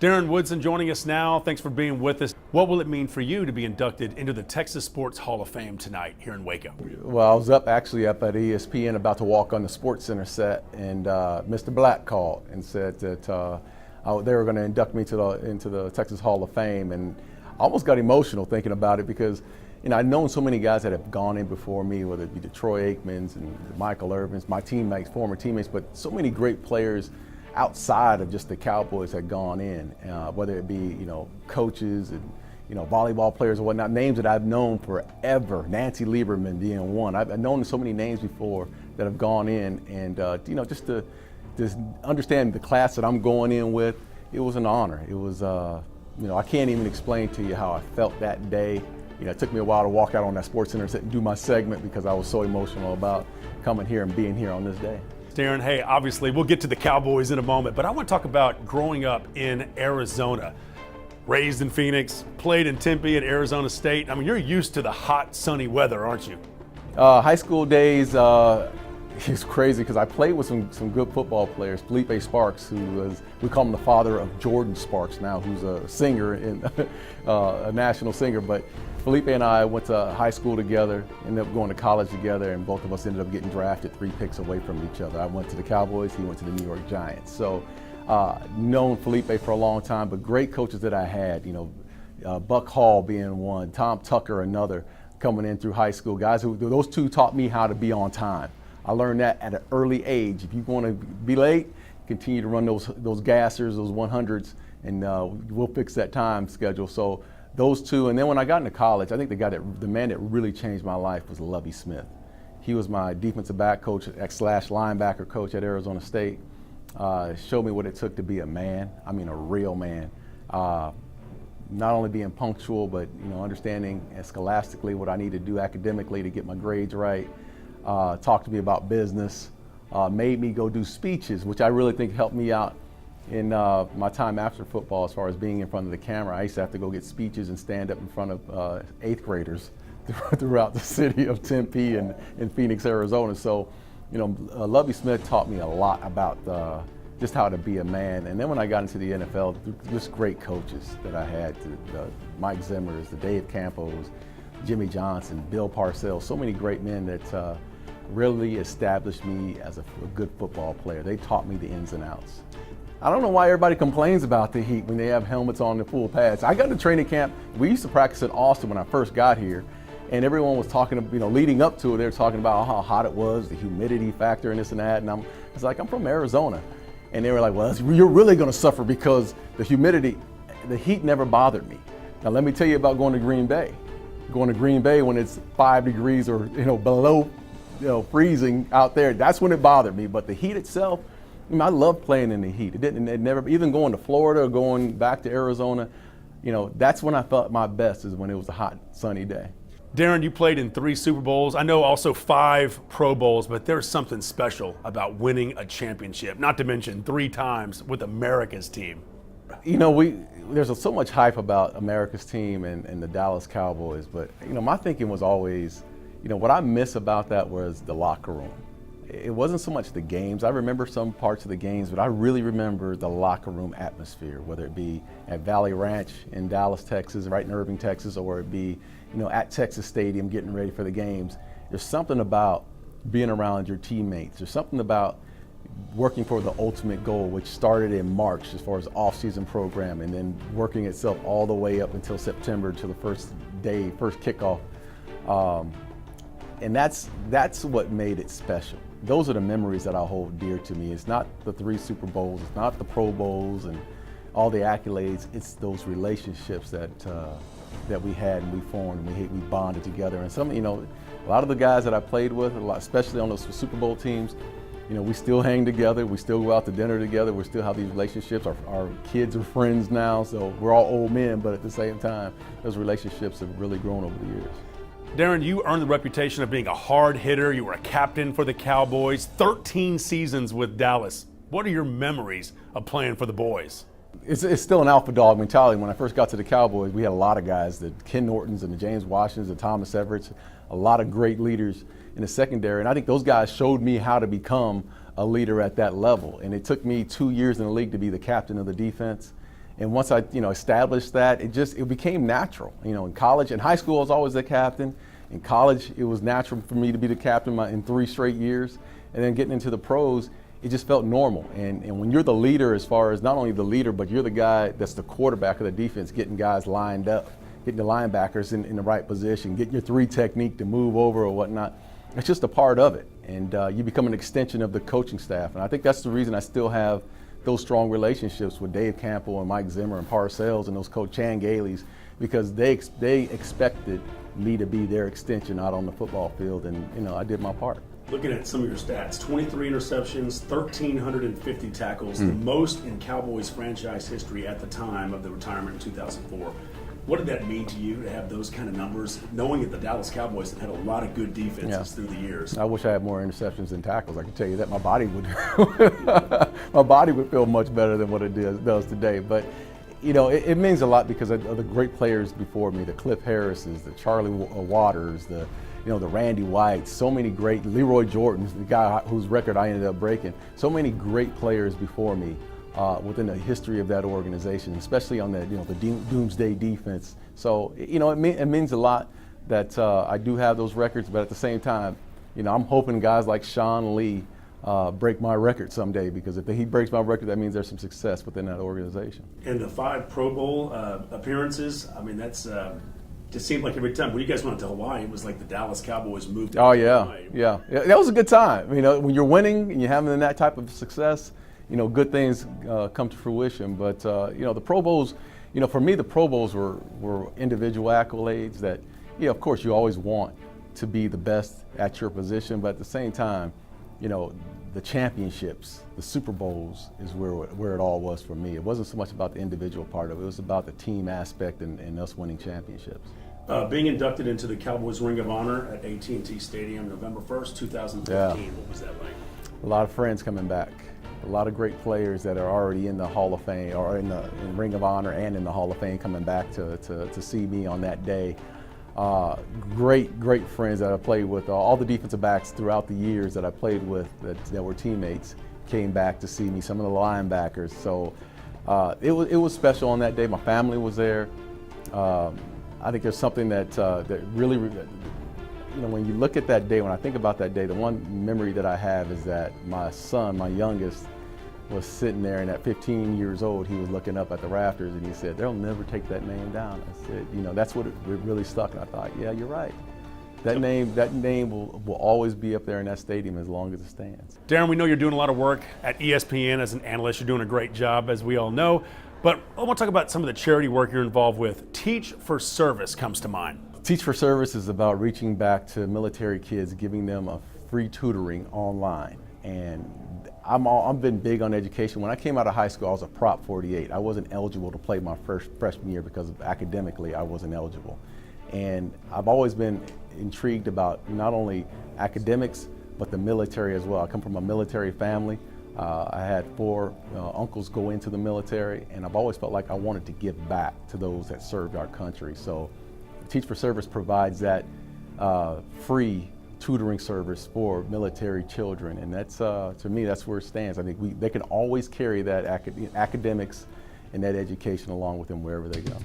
Darren Woodson joining us now. Thanks for being with us. What will it mean for you to be inducted into the Texas Sports Hall of Fame tonight here in Waco? Well, I was actually up at ESPN about to walk on the Sports Center set, and Mr. Black called and said that they were going to induct me into the Texas Hall of Fame, and I almost got emotional thinking about it because I've known so many guys that have gone in before me, whether it be the Troy Aikmans and Michael Irvins, my teammates, former teammates, but so many great players outside of just the Cowboys had gone in, whether it be coaches and volleyball players or whatnot, names that I've known forever. Nancy Lieberman being one. I've known so many names before that have gone in, and just to understand the class that I'm going in with, it was an honor. It was I can't even explain to you how I felt that day. It took me a while to walk out on that Sports Center set and do my segment because I was so emotional about coming here and being here on this day. Darren, hey, obviously we'll get to the Cowboys in a moment, but I want to talk about growing up in Arizona. Raised in Phoenix, played in Tempe at Arizona State. I mean, you're used to the hot, sunny weather, aren't you? High school days, it's crazy because I played with some good football players. Felipe Sparks, who was, we call him the father of Jordan Sparks now, who's a singer, a national singer. But Felipe and I went to high school together, ended up going to college together, and both of us ended up getting drafted 3 picks away from each other. I went to the Cowboys, he went to the New York Giants. So known Felipe for a long time, but great coaches that I had, Buck Hall being one, Tom Tucker another, coming in through high school. Guys those two taught me how to be on time. I learned that at an early age. If you want to be late, continue to run those gassers, those 100s, and we'll fix that time schedule. So those two, and then when I got into college, I think the man that really changed my life was Lovie Smith. He was my defensive back coach / linebacker coach at Arizona State. Showed me what it took to be a man. I mean, a real man. Not only being punctual, but understanding scholastically what I need to do academically to get my grades right. Talked to me about business. Made me go do speeches, which I really think helped me out in my time after football as far as being in front of the camera. I used to have to go get speeches and stand up in front of 8th graders throughout the city of Tempe and in Phoenix, Arizona. So, Lovie Smith taught me a lot about just how to be a man. And then when I got into the NFL, just great coaches that I had, Mike Zimmers, the Dave Campos, Jimmy Johnson, Bill Parcells, so many great men that really established me as a good football player. They taught me the ins and outs. I don't know why everybody complains about the heat when they have helmets on and full pads. I got to training camp. We used to practice in Austin when I first got here, and everyone was talking, leading up to it, they were talking about how hot it was, the humidity factor and this and that, and I was like, I'm from Arizona. And they were like, well, you're really going to suffer because the humidity, the heat never bothered me. Now let me tell you about going to Green Bay. Going to Green Bay when it's 5 degrees or below freezing out there, that's when it bothered me. But the heat itself, I love playing in the heat. It never, even going to Florida or going back to Arizona, that's when I felt my best, is when it was a hot, sunny day. Darren, you played in 3 Super Bowls. I know also 5 Pro Bowls, but there's something special about winning a championship, not to mention 3 times with America's team. There's so much hype about America's team and the Dallas Cowboys, but my thinking was always, what I miss about that was the locker room. It wasn't so much the games. I remember some parts of the games, but I really remember the locker room atmosphere, whether it be at Valley Ranch in Dallas, Texas, right in Irving, Texas, or it be, at Texas Stadium getting ready for the games. There's something about being around your teammates. There's something about working for the ultimate goal, which started in March as far as off-season program, and then working itself all the way up until September to the first kickoff. And that's what made it special. Those are the memories that I hold dear to me. It's not the 3 Super Bowls, it's not the Pro Bowls and all the accolades. It's those relationships that we had and we formed and we bonded together. And a lot of the guys that I played with, especially on those Super Bowl teams, we still hang together, we still go out to dinner together, we still have these relationships. Our kids are friends now, so we're all old men, but at the same time, those relationships have really grown over the years. Darren, you earned the reputation of being a hard hitter. You were a captain for the Cowboys, 13 seasons with Dallas. What are your memories of playing for the boys? It's still an alpha dog mentality. When I first got to the Cowboys, we had a lot of guys, the Ken Nortons and the James Washingtons, the Thomas Everetts, a lot of great leaders in the secondary. And I think those guys showed me how to become a leader at that level. And it took me 2 years in the league to be the captain of the defense. And once I, established that, it became natural. In college, in high school, I was always the captain. In college, it was natural for me to be the captain in 3 straight years. And then getting into the pros, it just felt normal. And when you're the leader, as far as not only the leader, but you're the guy that's the quarterback of the defense, getting guys lined up, getting the linebackers in the right position, getting your 3 technique to move over or whatnot, it's just a part of it. And you become an extension of the coaching staff. And I think that's the reason I still have those strong relationships with Dave Campbell and Mike Zimmer and Parcells and those Coach Chan Galey's, because they expected me to be their extension out on the football field, and I did my part. Looking at some of your stats, 23 interceptions, 1,350 tackles, the most in Cowboys franchise history at the time of the retirement in 2004. What did that mean to you to have those kind of numbers, knowing that the Dallas Cowboys have had a lot of good defenses through the years? I wish I had more interceptions than tackles. I can tell you that. My body would feel much better than what it does today. But it means a lot because of the great players before me, the Cliff Harrises, the Charlie Waters, the Randy Whites, so many great, Leroy Jordans, the guy whose record I ended up breaking, so many great players before me within the history of that organization, especially on the doomsday defense. So it means a lot that I do have those records, but at the same time, I'm hoping guys like Sean Lee break my record someday, because if he breaks my record, that means there's some success within that organization. And the 5 Pro Bowl appearances, I mean, that's just seemed like every time when you guys went to Hawaii, it was like the Dallas Cowboys moved. Oh yeah, yeah. That was a good time. When you're winning and you're having that type of success, good things come to fruition. But the Pro Bowls, for me, the Pro Bowls were individual accolades that, of course, you always want to be the best at your position, but at the same time, the championships, the Super Bowls is where it all was for me. It wasn't so much about the individual part of it. It was about the team aspect and us winning championships. Being inducted into the Cowboys Ring of Honor at AT&T Stadium November 1st, 2015, What was that like? A lot of friends coming back. A lot of great players that are already in the Hall of Fame or in Ring of Honor and in the Hall of Fame coming back to see me on that day. Great friends that I played with. All the defensive backs throughout the years that I played with that were teammates came back to see me. Some of the linebackers. So it was special on that day. My family was there. I think there's something that really, when you look at that day, when I think about that day, the one memory that I have is that my son, my youngest, was sitting there, and at 15 years old, he was looking up at the rafters, and he said, "They'll never take that name down." I said, that's what it really stuck. And I thought, yeah, you're right. That name will always be up there in that stadium as long as it stands. Darren, we know you're doing a lot of work at ESPN as an analyst. You're doing a great job, as we all know. But I want to talk about some of the charity work you're involved with. Teach for Service comes to mind. Teach for Service is about reaching back to military kids, giving them a free tutoring online. And I've been big on education. When I came out of high school, I was a Prop 48. I wasn't eligible to play my first freshman year because academically I wasn't eligible. And I've always been intrigued about not only academics, but the military as well. I come from a military family. I had 4 uncles go into the military, and I've always felt like I wanted to give back to those that served our country. So Teach for Service provides that free tutoring service for military children, and that's to me, that's where it stands. I think they can always carry that academics and that education along with them wherever they go.